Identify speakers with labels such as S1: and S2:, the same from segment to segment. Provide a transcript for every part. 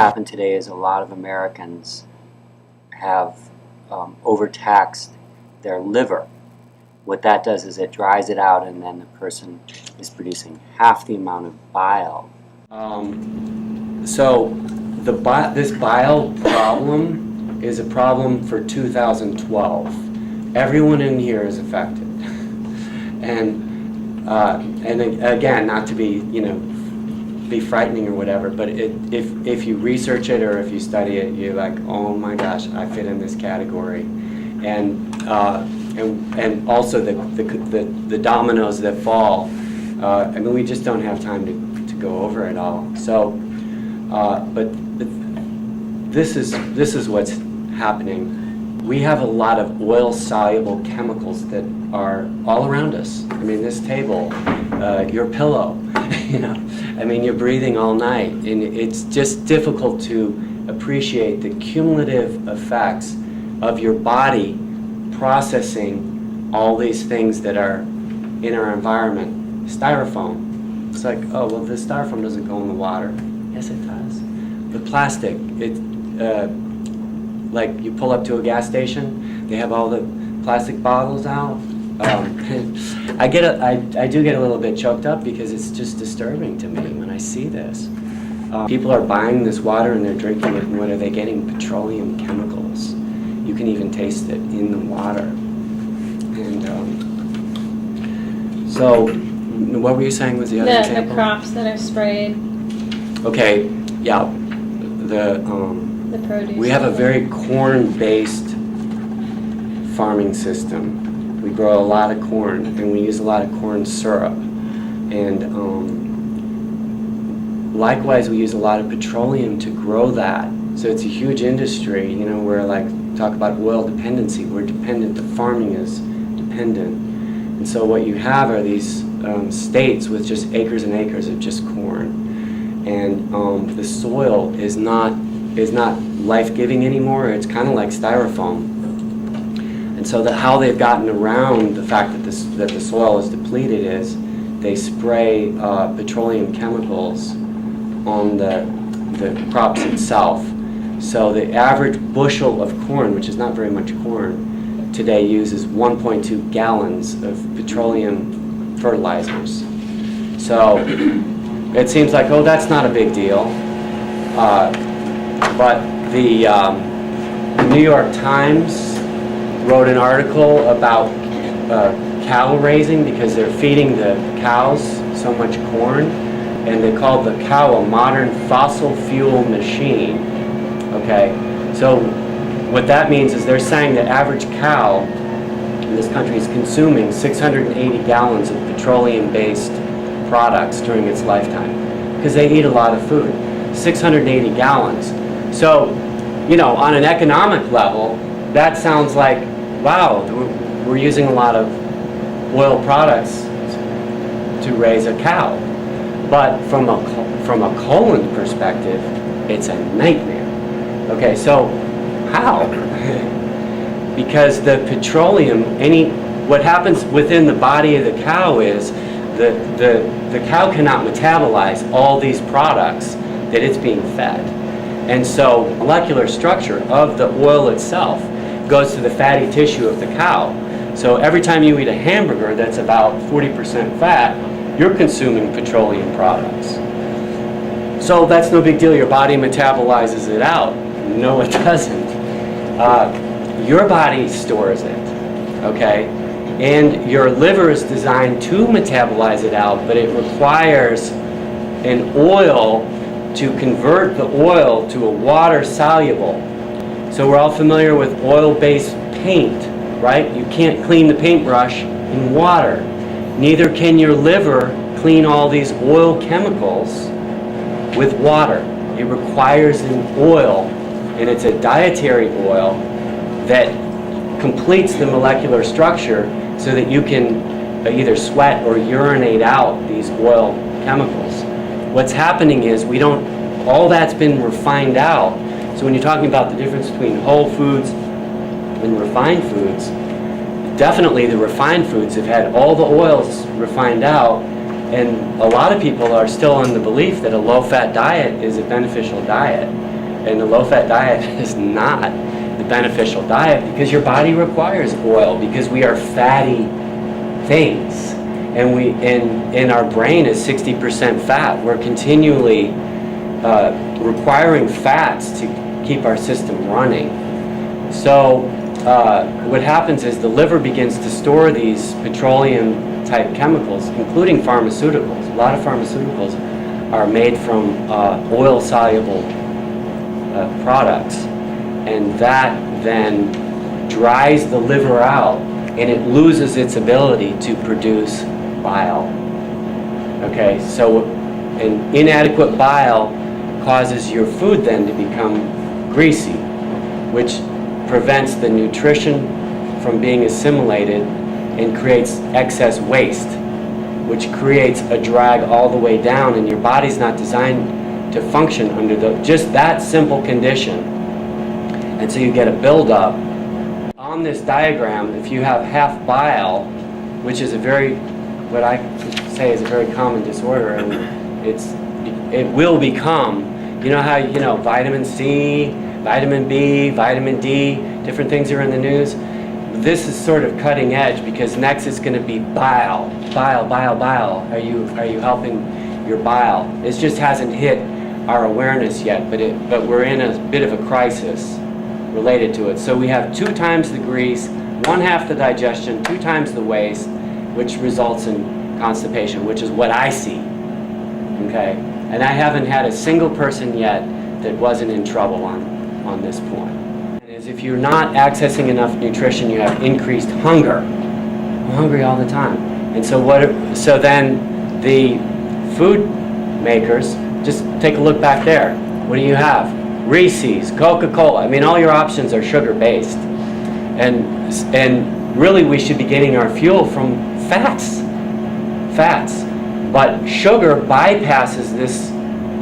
S1: happened today is a lot of Americans have overtaxed their liver. What that does is it dries it out, and then the person is producing half the amount of bile. So this bile problem is a problem for 2012. Everyone in here is affected. And again, not to be, be frightening or whatever, but if you research it or if you study it, you're like, oh my gosh, I fit in this category. And also the dominoes that fall. We just don't have time to go over it all. So, but this is what's happening. We have a lot of oil-soluble chemicals that are all around us. This table, your pillow, you're breathing all night, and it's just difficult to appreciate the cumulative effects of your body processing all these things that are in our environment. Styrofoam. It's like, oh, well, the styrofoam doesn't go in the water. Yes, it does. The plastic, like you pull up to a gas station, they have all the plastic bottles out. I do get a little bit choked up because it's just disturbing to me when I see this. People are buying this water and they're drinking it, and what are they getting? Petroleum chemicals. You can even taste it in the water. And so, what were you saying was the other example?
S2: The crops that are sprayed.
S1: Okay, yeah. The
S2: produce.
S1: We have a very corn-based farming system. We grow a lot of corn, and we use a lot of corn syrup. And likewise, we use a lot of petroleum to grow that. So it's a huge industry, where talk about oil dependency. We're dependent, the farming is dependent. And so what you have are these states with just acres and acres of just corn. And the soil is not life-giving anymore. It's kind of like styrofoam. And so how they've gotten around the fact that the soil is depleted is they spray petroleum chemicals on the crops itself. So the average bushel of corn, which is not very much corn, today uses 1.2 gallons of petroleum fertilizers. So it seems like, oh, that's not a big deal. But the New York Times wrote an article about cow raising because they're feeding the cows so much corn, and they called the cow a modern fossil fuel machine. Okay, so what that means is they're saying the average cow in this country is consuming 680 gallons of petroleum-based products during its lifetime because they eat a lot of food. 680 gallons. So, on an economic level, that sounds like, wow, we're using a lot of oil products to raise a cow. But from a colon perspective, it's a nightmare. Okay, so how? Because the petroleum, what happens within the body of the cow is the cow cannot metabolize all these products that it's being fed. And so molecular structure of the oil itself goes to the fatty tissue of the cow. So every time you eat a hamburger that's about 40% fat, you're consuming petroleum products. So that's no big deal. Your body metabolizes it out. No, it doesn't. Your body stores it, okay? And your liver is designed to metabolize it out, but it requires an oil to convert the oil to a water soluble. So we're all familiar with oil-based paint, right? You can't clean the paintbrush in water. Neither can your liver clean all these oil chemicals with water. It requires an oil, and it's a dietary oil that completes the molecular structure so that you can either sweat or urinate out these oil chemicals. What's happening is all that's been refined out. So when you're talking about the difference between whole foods and refined foods, definitely the refined foods have had all the oils refined out, and a lot of people are still in the belief that a low-fat diet is a beneficial diet. And the low-fat diet is not the beneficial diet because your body requires oil because we are fatty things. And and our brain is 60% fat. We're continually requiring fats to keep our system running. So what happens is the liver begins to store these petroleum type chemicals, including pharmaceuticals. A lot of pharmaceuticals are made from oil soluble products, and that then dries the liver out and it loses its ability to produce bile. Okay, so an inadequate bile causes your food then to become greasy, which prevents the nutrition from being assimilated and creates excess waste, which creates a drag all the way down, and your body's not designed to function under just that simple condition. And so you get a buildup. On this diagram, if you have half bile, which is what I say is a very common disorder, and it will become, how, vitamin C, vitamin B, vitamin D, different things are in the news. This is sort of cutting edge because next it's going to be bile. Are you helping your bile? It just hasn't hit our awareness yet, but we're in a bit of a crisis related to it. So we have 2 times the grease, 1/2 the digestion, 2 times the waste, which results in constipation, which is what I see. Okay, and I haven't had a single person yet that wasn't in trouble on this point. Is if you're not accessing enough nutrition, you have increased hunger. I'm hungry all the time. And so then the food makers, just take a look back there. What do you have? Reese's, Coca-Cola. I mean, all your options are sugar-based. And really we should be getting our fuel from fats. But sugar bypasses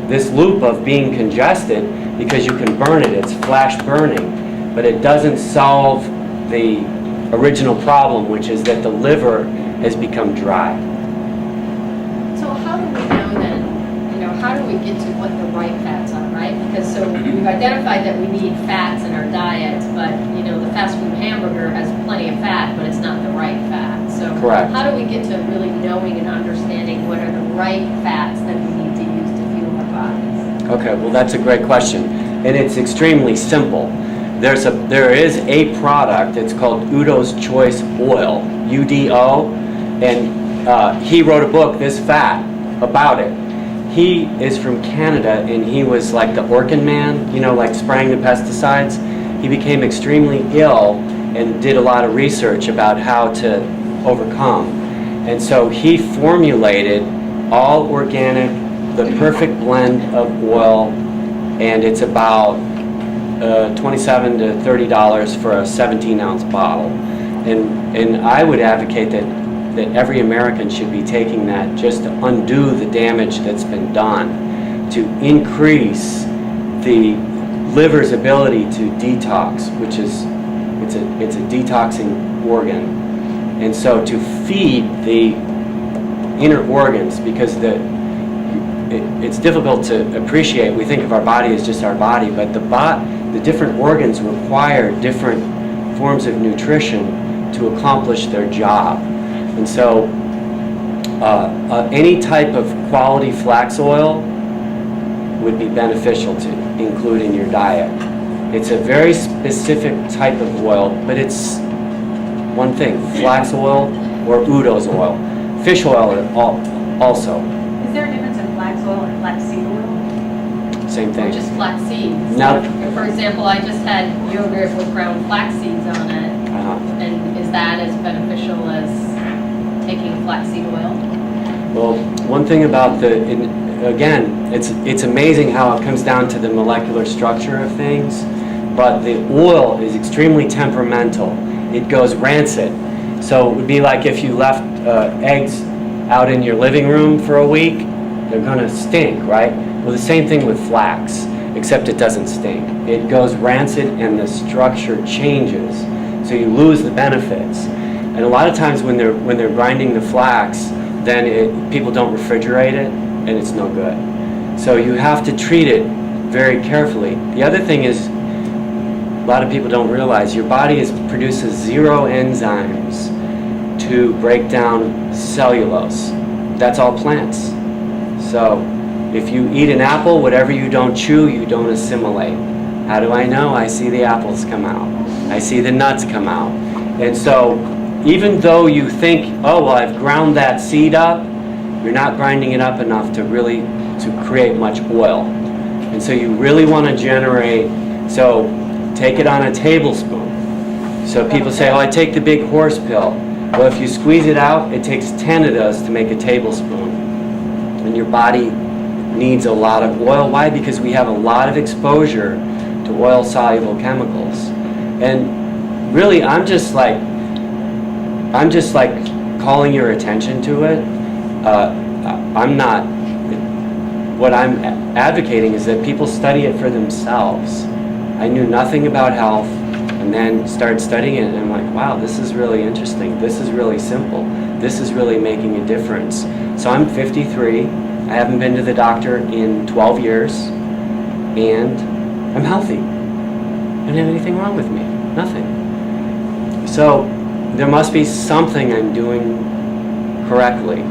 S1: this loop of being congested because you can burn it. It's flash burning. But it doesn't solve the original problem, which is that the liver has become dry.
S3: So how do we know then, how do we get to what the right fats are, right? Because so we've identified that we need fats in our diet, but the fast food hamburger has plenty of fat, but it's not the right fat. So
S1: Correct.
S3: How do we get to really knowing and understanding what are the right fats that we need to use to fuel our bodies?
S1: Okay, well that's a great question. And it's extremely simple. There is a product, it's called Udo's Choice Oil, UDO, and he wrote a book, This Fat, about it. He is from Canada, and he was like the Orkin man, like spraying the pesticides. He became extremely ill and did a lot of research about how to overcome. And so he formulated all organic, the perfect blend of oil, and it's about $27 to $30 for a 17-ounce bottle. And I would advocate that every American should be taking that just to undo the damage that's been done, to increase the liver's ability to detox, which is, it's a detoxing organ. And so to feed the inner organs, because it's difficult to appreciate. We think of our body as just our body, but the different organs require different forms of nutrition to accomplish their job. And so any type of quality flax oil would be beneficial to include in your diet. It's a very specific type of oil, but it's one thing, flax oil or Udo's oil. Fish oil also.
S4: Is there a difference in flax oil and flaxseed oil?
S1: Same
S3: Or
S1: thing.
S3: just flax seeds?
S1: No.
S3: For example, I just had yogurt with ground flax seeds on it. And is that as beneficial as taking flaxseed oil?
S1: Well, one thing about again, it's amazing how it comes down to the molecular structure of things, but the oil is extremely temperamental. It goes rancid. So it would be like if you left eggs out in your living room for a week, they're gonna stink, right? Well, the same thing with flax, except it doesn't stink. It goes rancid and the structure changes, so you lose the benefits. And a lot of times when they're grinding the flax, then people don't refrigerate it, and it's no good. So you have to treat it very carefully. The other thing is, a lot of people don't realize your body produces 0 enzymes to break down cellulose. That's all plants. So if you eat an apple, whatever you don't chew, you don't assimilate. How do I know? I see the apples come out. I see the nuts come out. And so even though you think, oh, well, I've ground that seed up, you're not grinding it up enough to really to create much oil. And so you really want to generate, so take it on a tablespoon. So people say, oh, I take the big horse pill. Well, if you squeeze it out, it takes 10 of those to make a tablespoon. And your body needs a lot of oil. Why? Because we have a lot of exposure to oil-soluble chemicals. And really, I'm just like calling your attention to it. What I'm advocating is that people study it for themselves. I knew nothing about health and then started studying it, and I'm like, wow, this is really interesting. This is really simple. This is really making a difference. So I'm 53. I haven't been to the doctor in 12 years, and I'm healthy. I don't have anything wrong with me. Nothing. So there must be something I'm doing correctly.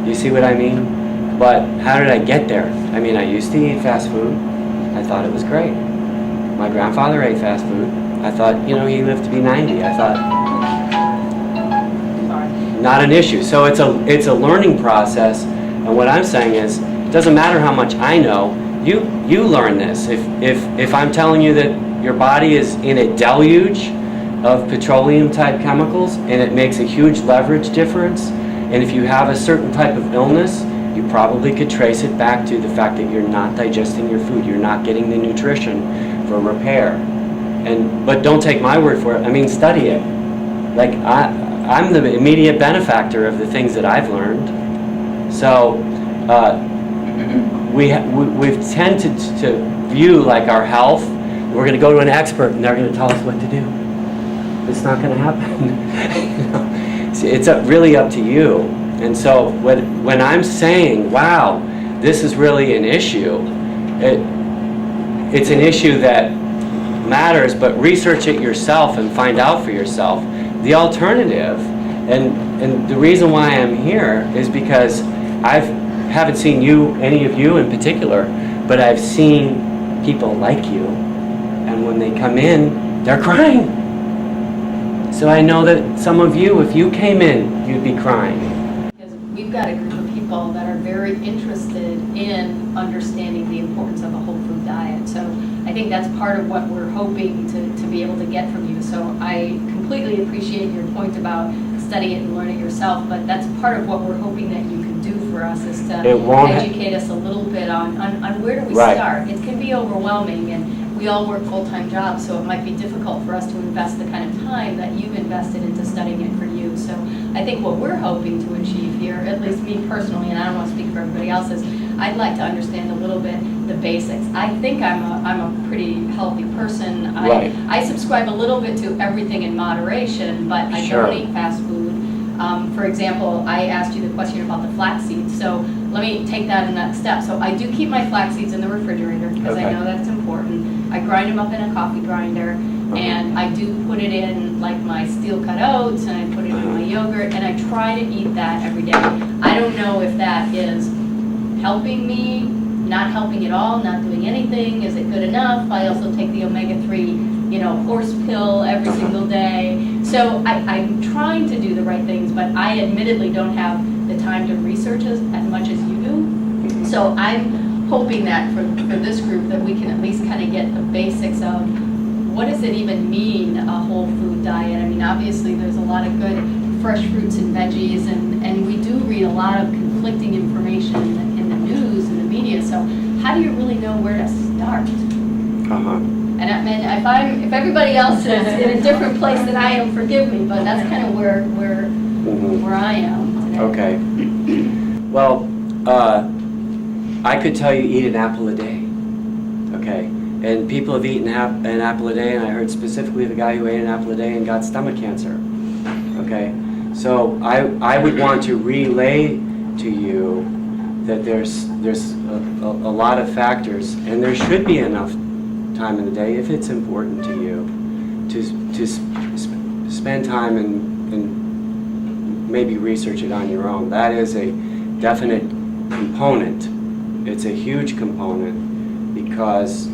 S1: You see what I mean? But how did I get there? I mean, I used to eat fast food. I thought it was great. My grandfather ate fast food. I thought, he lived to be 90. I thought, not an issue. So it's a learning process. And what I'm saying is, it doesn't matter how much I know. You learn this. If I'm telling you that your body is in a deluge of petroleum-type chemicals, and it makes a huge leverage difference, and if you have a certain type of illness, you probably could trace it back to the fact that you're not digesting your food. You're not getting the nutrition for repair. But don't take my word for it. I mean, study it. Like, I'm the immediate benefactor of the things that I've learned. So we've tended to view like our health. We're going to go to an expert and they're going to tell us what to do. It's not going to happen. It's really up to you. And so when I'm saying, wow, this is really an issue, it's an issue that matters, but research it yourself and find out for yourself. The alternative, and the reason why I'm here is because I haven't seen any of you in particular, but I've seen people like you, and when they come in, they're crying. So I know that some of you, if you came in, you'd be crying.
S3: We've got a group of people that are very interested in understanding the importance of a whole food diet. So I think that's part of what we're hoping to be able to get from you. So I completely appreciate your point about study it and learn it yourself, but that's part of what we're hoping that you can do for us is to educate us a little bit on where do we start. It can be overwhelming, and we all work full-time jobs, so it might be difficult for us to invest the kind of time that you've invested into studying it for you. So I think what we're hoping to achieve here, at least me personally, and I don't want to speak for everybody else, is I'd like to understand a little bit the basics. I think I'm a pretty healthy person. I subscribe a little bit to everything in moderation, but I don't eat fast food. For example, I asked you the question about the flax seeds, so let me take that in that step. So I do keep my flax seeds in the refrigerator because I know that's important. I grind them up in a coffee grinder, and I do put it in like my steel cut oats, and I put it in my yogurt, and I try to eat that every day. I don't know if that is helping me, not helping at all, not doing anything. Is it good enough? I also take the omega-3, horse pill every single day. So I'm trying to do the right things, but I admittedly don't have the time to research as much as you do. So I'm hoping that for this group that we can at least kind of get the basics of what does it even mean, a whole food diet. I mean, obviously there's a lot of good fresh fruits and veggies, and we do read a lot of conflicting information in the news and the media. So how do you really know where to start? And I mean, if everybody else is in a different place than I am, forgive me, but that's kind of where I am today.
S1: Okay. Well, I could tell you eat an apple a day. Okay. And people have eaten an apple a day, and I heard specifically the guy who ate an apple a day and got stomach cancer. Okay. So I would want to relay to you that there's a lot of factors, and there should be enough time in the day, if it's important to you, to spend time and maybe research it on your own. That is a definite component. It's a huge component because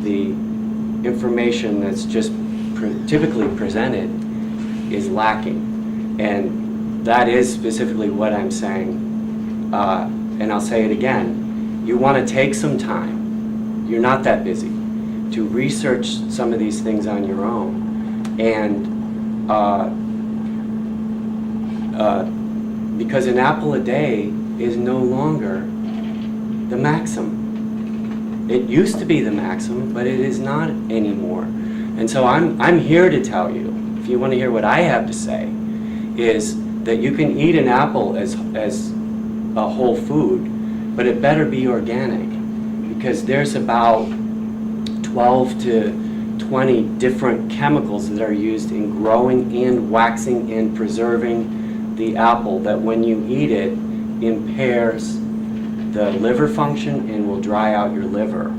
S1: the information that's just typically presented is lacking. And that is specifically what I'm saying. And I'll say it again. You want to take some time. You're not that busy. To research some of these things on your own. And because an apple a day is no longer the maximum. It used to be the maximum, but it is not anymore. And so I'm here to tell you, if you want to hear what I have to say, is that you can eat an apple as a whole food, but it better be organic, because there's about 12 to 20 different chemicals that are used in growing and waxing and preserving the apple that when you eat it impairs the liver function and will dry out your liver.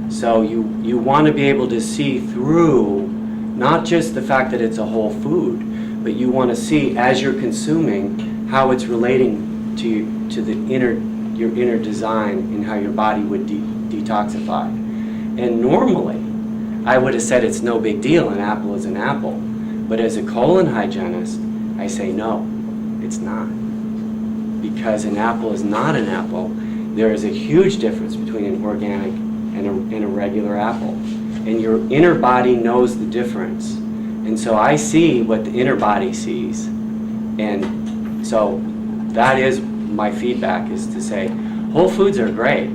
S1: So you want to be able to see through not just the fact that it's a whole food, but you want to see as you're consuming how it's relating to the your inner design and how your body would detoxify. And normally, I would have said it's no big deal, an apple is an apple. But as a colon hygienist, I say no, it's not. Because an apple is not an apple. There is a huge difference between an organic and a regular apple. And your inner body knows the difference. And so I see what the inner body sees. And so that is my feedback, is to say whole foods are great,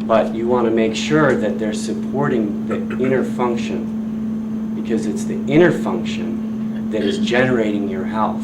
S1: but you want to make sure that they're supporting the inner function, because it's the inner function that is generating your health.